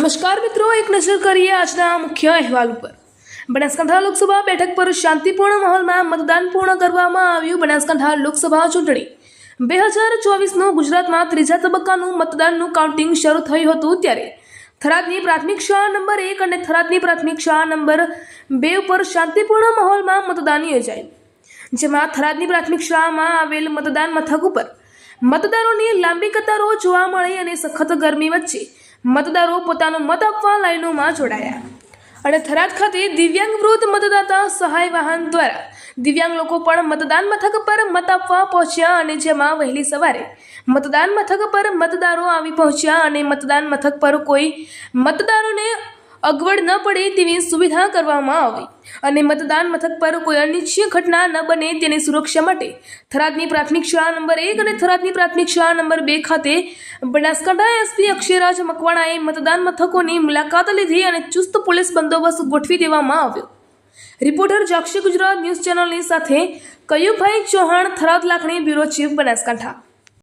નમસ્કાર મિત્રો, એક નજર કરીએ આજના મુખ્ય અહેવાલ ઉપર। બનાસકાંઠા લોકસભા બેઠક પર શાંતિપૂર્ણ માહોલમાં મતદાન પૂર્ણ કરવામાં આવ્યું। બનાસકાંઠા લોકસભા ચૂંટણી 2024નું ગુજરાતમાં ત્રીજા તબક્કાનું મતદાનનું કાઉન્ટિંગ શરૂ થયું હતું ત્યારે થરાદની પ્રાથમિક શાળા નંબર 1 અને થરાદની પ્રાથમિક શાળા નંબર 2 ઉપર શાંતિપૂર્ણ માહોલમાં મતદાન યોજાયું, જેમાં થરાદની પ્રાથમિક શાળામાં આવેલ મતદાન મથક ઉપર મતદારોની લાંબી કતારો જોવા મળી અને સખત ગરમી વચ્ચે મતદારો પોતાનો મત આપવા લાઈનોમાં જોડાયા અને થરાદ ખાતે દિવ્યાંગ વૃદ્ધ મતદાતા સહાય વાહન દ્વારા દિવ્યાંગ લોકો પણ મતદાન મથક પર મત આપવા પહોંચ્યા અને જેમાં વહેલી સવારે મતદાન મથક પર મતદારો આવી પહોંચ્યા અને મતદાન મથક પર કોઈ મતદારોને અગવડ ન પડે તેવી સુવિધા કરવામાં આવી અને મતદાન મથક પર કોઈ અનિચ્છનીય ઘટના ન બને તેની સુરક્ષા માટે થરાદની પ્રાથમિક શાળા નંબર 1 અને થરાદની પ્રાથમિક શાળા નંબર 2 ખાતે બનાસકાંઠા એસપી અક્ષયરાજ મકવાણાએ મતદાન મથકોની મુલાકાત લીધી અને ચુસ્ત પોલીસ બંદોબસ્ત ગોઠવી દેવામાં આવ્યો। રિપોર્ટર જાક્ષી ગુજરાત ન્યૂઝ ચેનલની સાથે કયુભાઈ ચૌહાણ, થરાદ લાખણી, બ્યુરો ચીફ, બનાસકાંઠા।